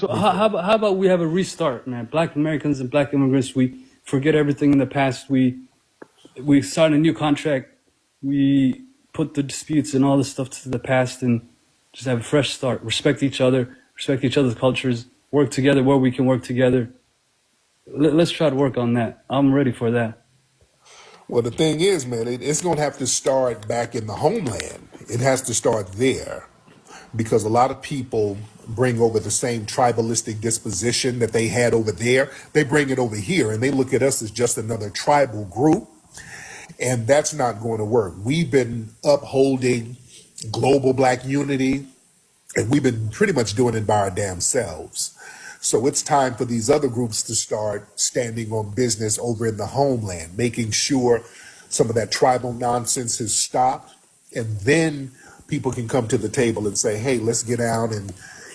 So how about we have a restart, man? Black Americans and Black immigrants, we forget everything in the past. We sign a new contract. We put the disputes and all this stuff to the past and just have a fresh start. Respect each other, respect each other's cultures, work together where we can work together. Let's try to work on that. I'm ready for that. Well, the thing is, man, it's going to have to start back in the homeland. It has to start there because a lot of people bring over the same tribalistic disposition that they had over there. They bring it over here and they look at us as just another tribal group. And that's not going to work. We've been upholding global Black unity, and we've been pretty much doing it by our damn selves. So it's time for these other groups to start standing on business over in the homeland, making sure some of that tribal nonsense is stopped. And then people can come to the table and say, hey, let's get out and,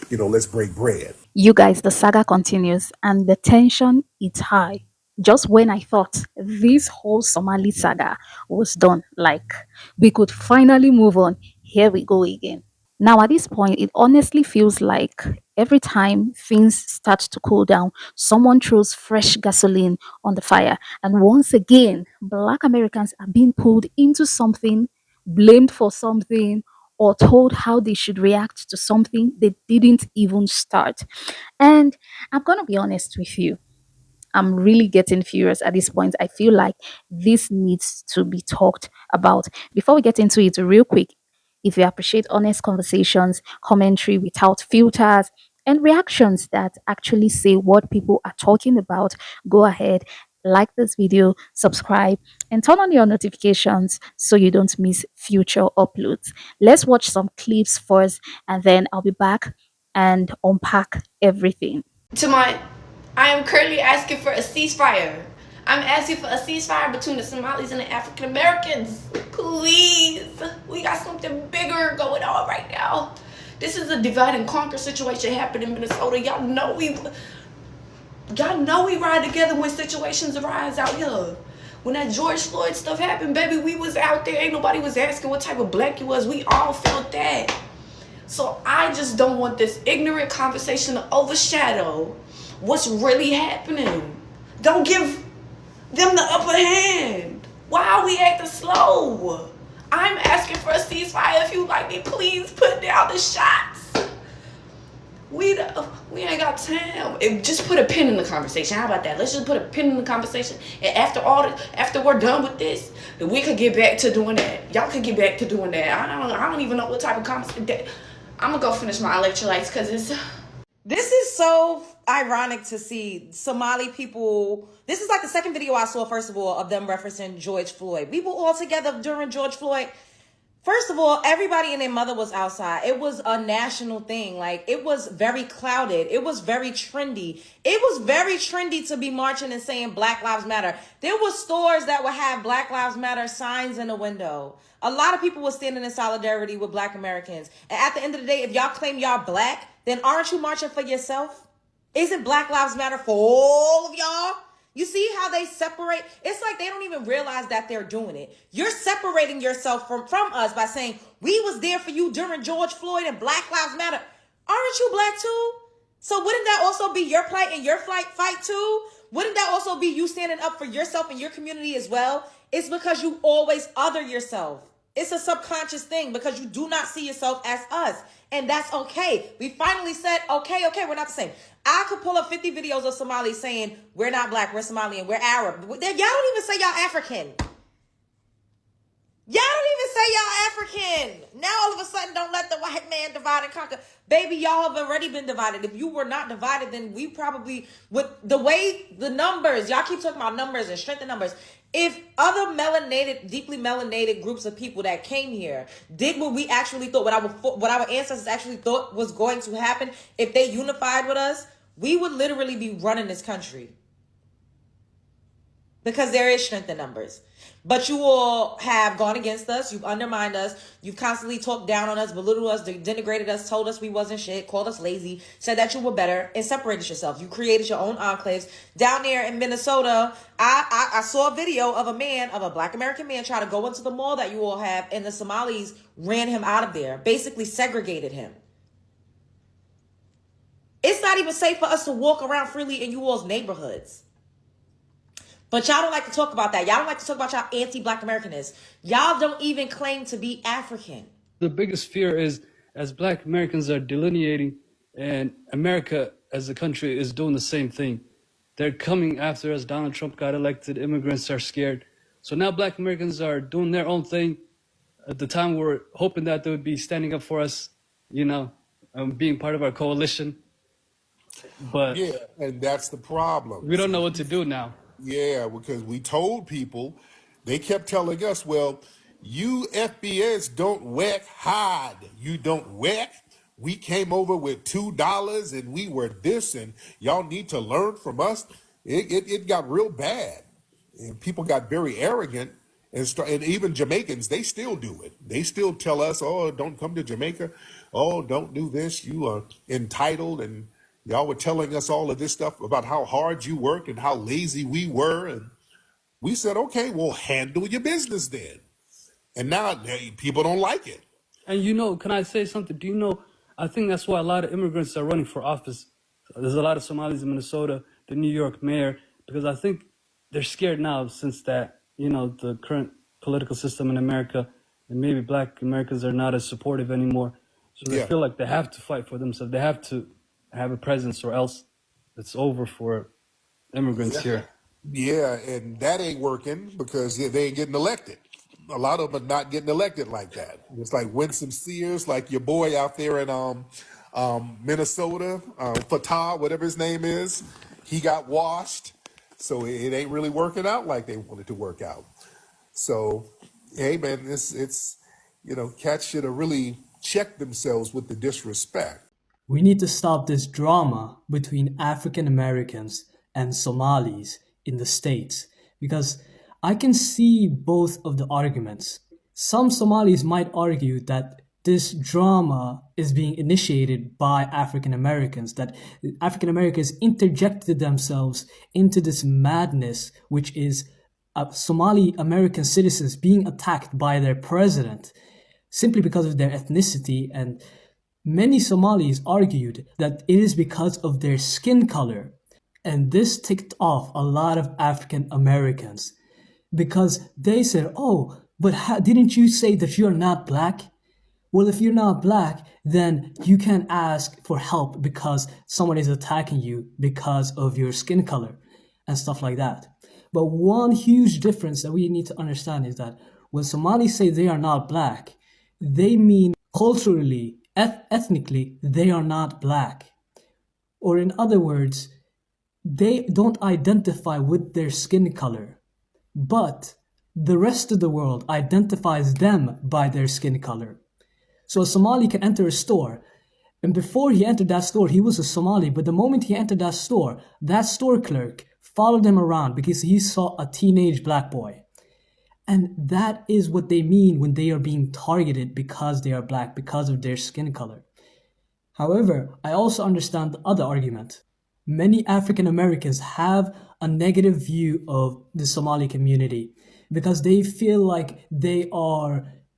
let's break bread. You guys, the saga continues and the tension is high. Just when I thought this whole Somali saga was done, like we could finally move on, here we go again. Now, at this point, it honestly feels like every time things start to cool down, someone throws fresh gasoline on the fire. And once again, Black Americans are being pulled into something, blamed for something, or told how they should react to something they didn't even start. And I'm going to be honest with you. I'm really getting furious at this point. I feel like this needs to be talked about. Before we get into it, real quick, if you appreciate honest conversations, commentary without filters, and reactions that actually say what people are talking about, go ahead, like this video, subscribe, and turn on your notifications so you don't miss future uploads. Let's watch some clips first, and then I'll be back and unpack everything. I am currently asking for a ceasefire. I'm asking for a ceasefire between the Somalis and the African Americans. Please. We got something bigger going on right now. This is a divide and conquer situation happening in Minnesota. Y'all know we ride together when situations arise out here. When that George Floyd stuff happened, baby, we was out there. Ain't nobody was asking what type of Black you was. We all felt that. So I just don't want this ignorant conversation to overshadow what's really happening. Don't give them the upper hand. Why are we acting slow? I'm asking for a ceasefire. If you like me, please put down the shots. We ain't got time. Just put a pin in the conversation. How about that? Let's just put a pin in the conversation. And after we're done with this, then we could get back to doing that. Y'all could get back to doing that. I don't even know what type of conversation. I'm gonna go finish my electrolytes because it's. This is so ironic to see Somali people. This is like the second video I saw, first of all, of them referencing George Floyd. We were all together during George Floyd. First of all, everybody and their mother was outside. It was a national thing. Like, it was very clouded. It was very trendy. It was very trendy to be marching and saying Black Lives Matter. There were stores that would have Black Lives Matter signs in the window. A lot of people were standing in solidarity with Black Americans. And at the end of the day, if y'all claim y'all Black, then aren't you marching for yourself? Isn't Black Lives Matter for all of y'all? You see how they separate? It's like they don't even realize that they're doing it. You're separating yourself from us by saying, we was there for you during George Floyd and Black Lives Matter. Aren't you Black too? So wouldn't that also be your plight and your fight too? Wouldn't that also be you standing up for yourself and your community as well? It's because you always other yourself. It's a subconscious thing because you do not see yourself as us. And that's okay. We finally said, okay, we're not the same. I could pull up 50 videos of Somalis saying, we're not Black, we're Somali, and we're Arab. Y'all don't even say y'all African. Y'all don't even say y'all African. Now all of a sudden, don't let the white man divide and conquer. Baby, y'all have already been divided. If you were not divided, then we probably, with the way the numbers, y'all keep talking about numbers and strength in numbers. If other melanated, deeply melanated groups of people that came here did what we actually thought, what our ancestors actually thought was going to happen, if they unified with us, we would literally be running this country. Because there is strength in numbers. But you all have gone against us. You've undermined us. You've constantly talked down on us, belittled us, denigrated us, told us we wasn't shit, called us lazy, said that you were better, and separated yourself. You created your own enclaves. Down there in Minnesota, I saw a video of a Black American man try to go into the mall that you all have, and the Somalis ran him out of there, basically segregated him. It's not even safe for us to walk around freely in you all's neighborhoods. But y'all don't like to talk about that. Y'all don't like to talk about y'all anti-Black Americanness. Y'all don't even claim to be African. The biggest fear is as Black Americans are delineating, and America as a country is doing the same thing. They're coming after us. Donald Trump got elected. Immigrants are scared. So now Black Americans are doing their own thing. At the time, we're hoping that they would be standing up for us, being part of our coalition. But Yeah, and that's the problem. we don't know what to do now. Yeah, because we told people, they kept telling us, well, you FBS don't work hard. You don't work. We came over with $2 and we were this, and y'all need to learn from us. It got real bad. And people got very arrogant, and even Jamaicans, they still do it. They still tell us, oh, don't come to Jamaica. Oh, don't do this. You are entitled. And y'all were telling us all of this stuff about how hard you work and how lazy we were. And we said, okay, well, handle your business then. And now people don't like it. And can I say something? Do you know, I think that's why a lot of immigrants are running for office. There's a lot of Somalis in Minnesota, the New York mayor, because I think they're scared now since that, the current political system in America, and maybe Black Americans are not as supportive anymore. So they Yeah. feel like they have to fight for themselves. They have to have a presence, or else it's over for immigrants here. Yeah, and that ain't working because they ain't getting elected. A lot of them are not getting elected like that. It's like Winsome Sears, like your boy out there in Minnesota, Fatah, whatever his name is. He got washed, so it ain't really working out like they wanted to work out. So, hey man, it's cats should have really checked themselves with the disrespect. We need to stop this drama between African Americans and Somalis in the States, because I can see both of the arguments. Some Somalis might argue that this drama is being initiated by African Americans, that African Americans interjected themselves into this madness, which is Somali American citizens being attacked by their president simply because of their ethnicity. And many Somalis argued that it is because of their skin color. And this ticked off a lot of African Americans because they said, oh, but didn't you say that you're not Black? Well, if you're not Black, then you can't ask for help because someone is attacking you because of your skin color and stuff like that. But one huge difference that we need to understand is that when Somalis say they are not Black, they mean culturally, ethnically, they are not Black. Or in other words, they don't identify with their skin color, but the rest of the world identifies them by their skin color. So a Somali can enter a store, and before he entered that store, he was a Somali, but the moment he entered that store clerk followed him around because he saw a teenage Black boy. And that is what they mean when they are being targeted because they are Black, because of their skin color. However, I also understand the other argument. Many African Americans have a negative view of the Somali community because they feel like they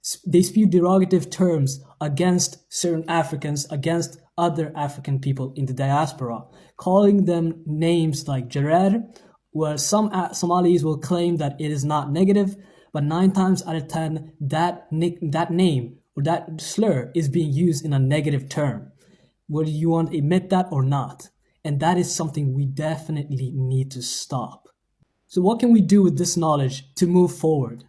spew derogative terms against certain Africans, against other African people in the diaspora, calling them names like Jarer, where some Somalis will claim that it is not negative, but 9 times out of 10, that name or that slur is being used in a negative term, whether you want to admit that or not. And that is something we definitely need to stop. So what can we do with this knowledge to move forward?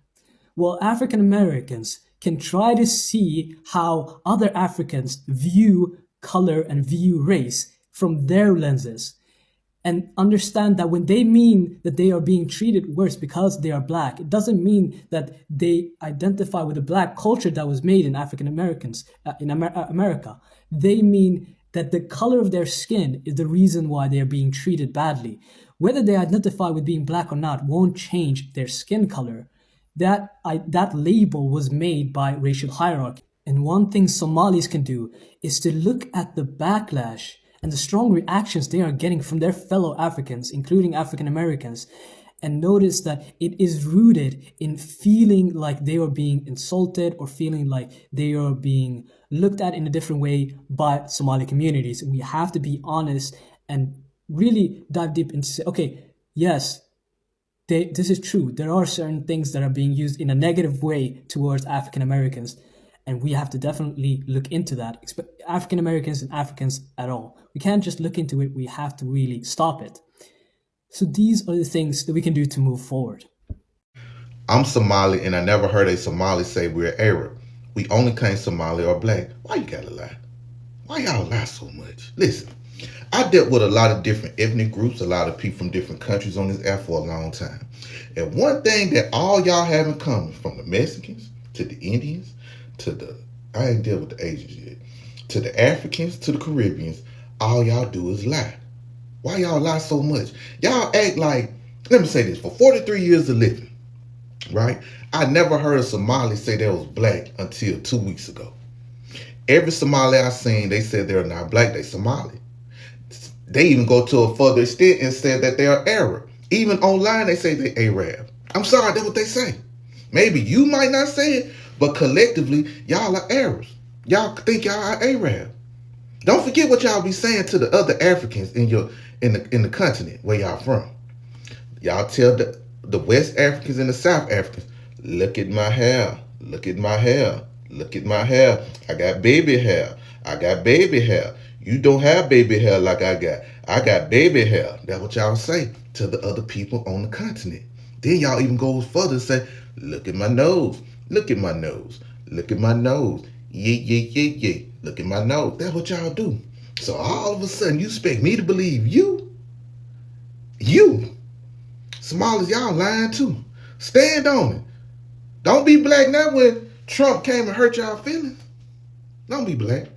Well, African Americans can try to see how other Africans view color and view race from their lenses, and understand that when they mean that they are being treated worse because they are Black, it doesn't mean that they identify with the Black culture that was made in African Americans in America. They mean that the color of their skin is the reason why they are being treated badly. Whether they identify with being Black or not won't change their skin color. That label was made by racial hierarchy. And one thing Somalis can do is to look at the backlash and the strong reactions they are getting from their fellow Africans, including African Americans, and notice that it is rooted in feeling like they are being insulted or feeling like they are being looked at in a different way by Somali communities. And we have to be honest and really dive deep into say, okay, yes, this is true. There are certain things that are being used in a negative way towards African Americans, and we have to definitely look into that. African Americans and Africans at all. We can't just look into it. We have to really stop it. So these are the things that we can do to move forward. I'm Somali, and I never heard a Somali say we're Arab. We only claim Somali or black. Why you gotta lie? Why y'all lie so much? Listen, I dealt with a lot of different ethnic groups, a lot of people from different countries on this app for a long time. And one thing that all y'all have in common, from the Mexicans to the Indians to I ain't dealt with the Asians yet, to the Africans to the Caribbeans, all y'all do is lie. Why y'all lie so much? Y'all act like, let me say this, for 43 years of living, right? I never heard a Somali say they was black until 2 weeks ago. Every Somali I seen, they said they're not black, they Somali. They even go to a further extent and said that they are Arab. Even online, they say they Arab. I'm sorry, that's what they say. Maybe you might not say it, but collectively, y'all are Arabs. Y'all think y'all are Arab. Don't forget what y'all be saying to the other Africans in the continent where y'all from. Y'all tell the West Africans and the South Africans, look at my hair, look at my hair, look at my hair. I got baby hair. I got baby hair. You don't have baby hair like I got. I got baby hair. That's what y'all say to the other people on the continent. Then y'all even go further and say, look at my nose. Look at my nose. Look at my nose. Yeah, yeah, yeah, yeah. Look at my nose. That's what y'all do. So all of a sudden you expect me to believe you? You. Somalis, y'all lying too. Stand on it. Don't be black now when Trump came and hurt y'all feelings. Don't be black.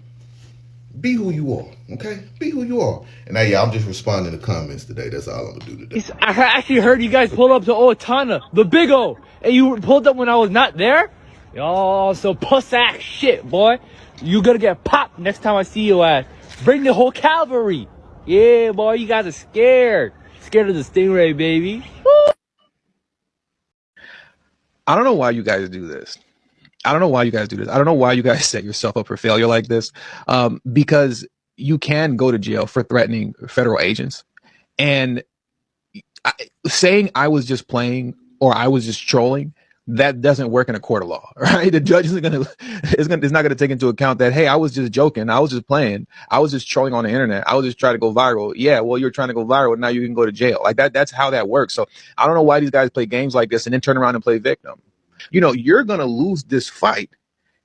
Be who you are, okay? Be who you are. And now, I'm just responding to comments today. That's all I'm gonna do today. I actually heard you guys pull up to Otana, the Big O, and you pulled up when I was not there? Oh, so puss ass shit, boy. You gonna get popped next time I see you at. Bring the whole cavalry. Yeah, boy, you guys are scared. Scared of the stingray, baby. I don't know why you guys do this. I don't know why you guys do this. I don't know why you guys set yourself up for failure like this. Because you can go to jail for threatening federal agents. And saying I was just playing or I was just trolling, that doesn't work in a court of law, right? The judge is not gonna take into account that, hey, I was just joking, I was just playing, I was just trolling on the internet, I was just trying to go viral. Yeah, well, you're trying to go viral, now you can go to jail. Like that's how that works. So I don't know why these guys play games like this and then turn around and play victim. You're gonna lose this fight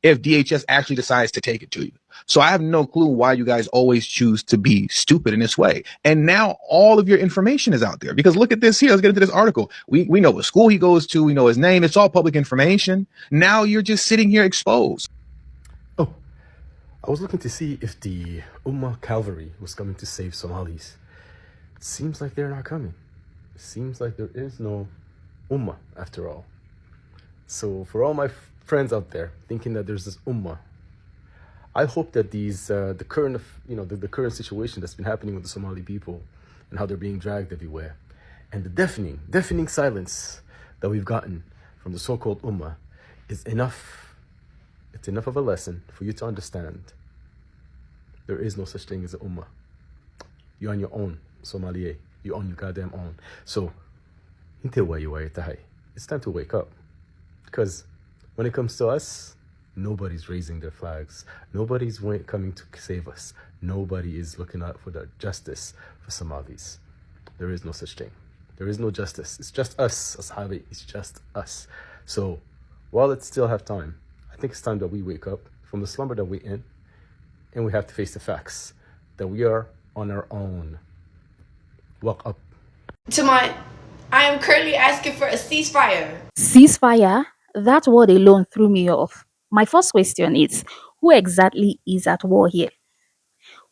if DHS actually decides to take it to you. So I have no clue why you guys always choose to be stupid in this way. And now all of your information is out there, because look at this here. Let's get into this article. We know what school he goes to. We know his name. It's all public information. Now you're just sitting here exposed. Oh, I was looking to see if the Ummah cavalry was coming to save Somalis. It seems like they're not coming. It seems like there is no Ummah after all. So for all my friends out there thinking that there's this Ummah, I hope that the current situation that's been happening with the Somali people and how they're being dragged everywhere, and the deafening silence that we've gotten from the so-called Ummah is enough. It's enough of a lesson for you to understand there is no such thing as an Ummah. You're on your own, Somalia. You're on your goddamn own. So, it's time to wake up. Because when it comes to us, nobody's raising their flags. Nobody's coming to save us. Nobody is looking out for the justice for Somalis. There is no such thing. There is no justice. It's just us, Ashabi. It's just us. So, while it still have time, I think it's time that we wake up from the slumber that we're in, and we have to face the facts that we are on our own. Wake up. I am currently asking for a ceasefire. Ceasefire? That word alone threw me off. My first question is, who exactly is at war here?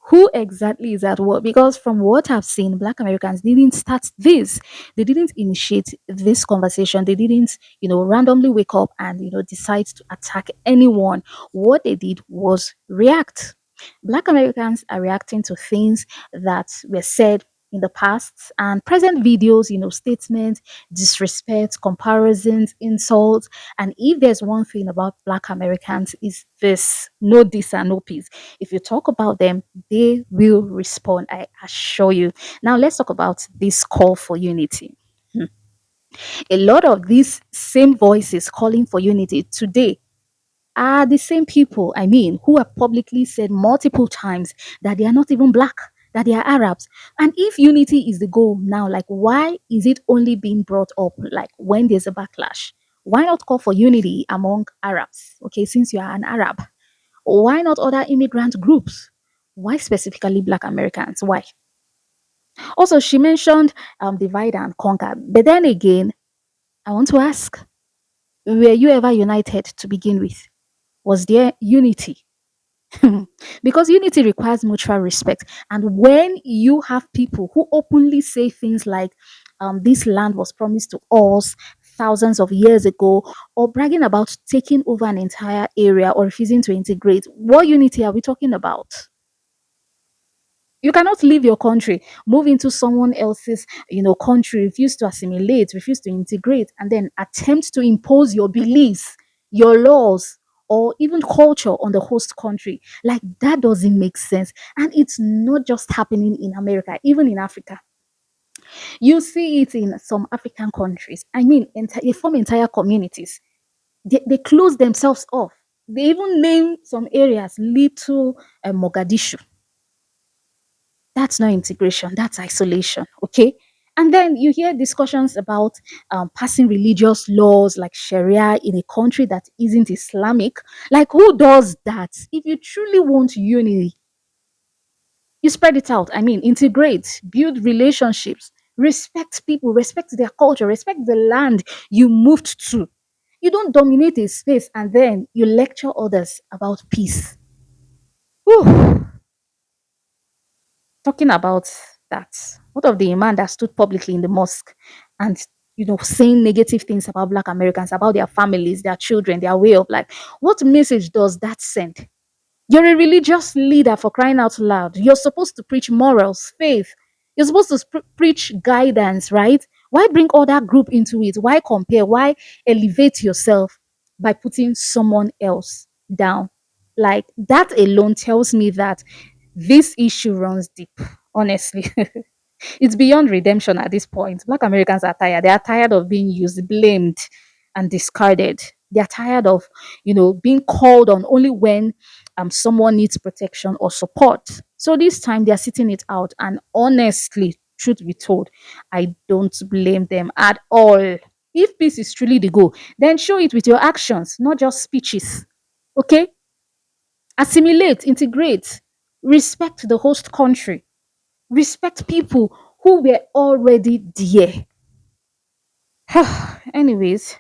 Who exactly is at war? Because from what I've seen, Black Americans didn't start this. They didn't initiate this conversation. They didn't, randomly wake up and, decide to attack anyone. What they did was react. Black Americans are reacting to things that were said in the past and present videos, statements, disrespect, comparisons, insults. And if there's one thing about Black Americans, is this: no this and no peace. If you talk about them, they will respond, I assure you. Now, let's talk about this call for unity. A lot of these same voices calling for unity today are the same people, who have publicly said multiple times that they are not even black, that they are Arabs. And if unity is the goal now, like, why is it only being brought up like when there's a backlash? Why not call for unity among Arabs? Okay, since you are an Arab, why not other immigrant groups? Why specifically Black Americans? Why? Also, she mentioned divide and conquer. But then again, I want to ask, were you ever united to begin with? Was there unity? Because unity requires mutual respect. And when you have people who openly say things like, this land was promised to us thousands of years ago, or bragging about taking over an entire area or refusing to integrate, what unity are we talking about? You cannot leave your country, move into someone else's, country, refuse to assimilate, refuse to integrate, and then attempt to impose your beliefs, your laws, or even culture on the host country. Like, that doesn't make sense. And it's not just happening in America, even in Africa. You see it in some African countries. They form entire communities. They close themselves off. They even name some areas Little Mogadishu. That's not integration, that's isolation. Okay. And then you hear discussions about passing religious laws like Sharia in a country that isn't Islamic. Like, who does that? If you truly want unity, you spread it out. Integrate, build relationships, respect people, respect their culture, respect the land you moved to. You don't dominate a space and then you lecture others about peace. Whew. Talking about that, what of the imam that stood publicly in the mosque and saying negative things about Black Americans, about their families, their children, their way of life? What message does that send? You're a religious leader, for crying out loud. You're supposed to preach morals, faith. You're supposed to preach guidance, right? Why bring other group into it? Why compare? Why elevate yourself by putting someone else down? Like, that alone tells me that this issue runs deep, honestly. It's beyond redemption at this point. Black Americans are tired. They are tired of being used, blamed, and discarded. They are tired of, being called on only when someone needs protection or support. So this time they are sitting it out. And honestly, truth be told, I don't blame them at all. If peace is truly the goal, then show it with your actions, not just speeches. Okay? Assimilate, integrate, respect the host country, respect people who were already there. Anyways,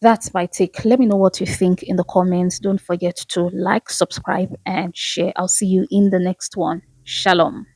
that's my take. Let me know what you think in the comments. Don't forget to like, subscribe, and share. I'll see you in the next one. Shalom.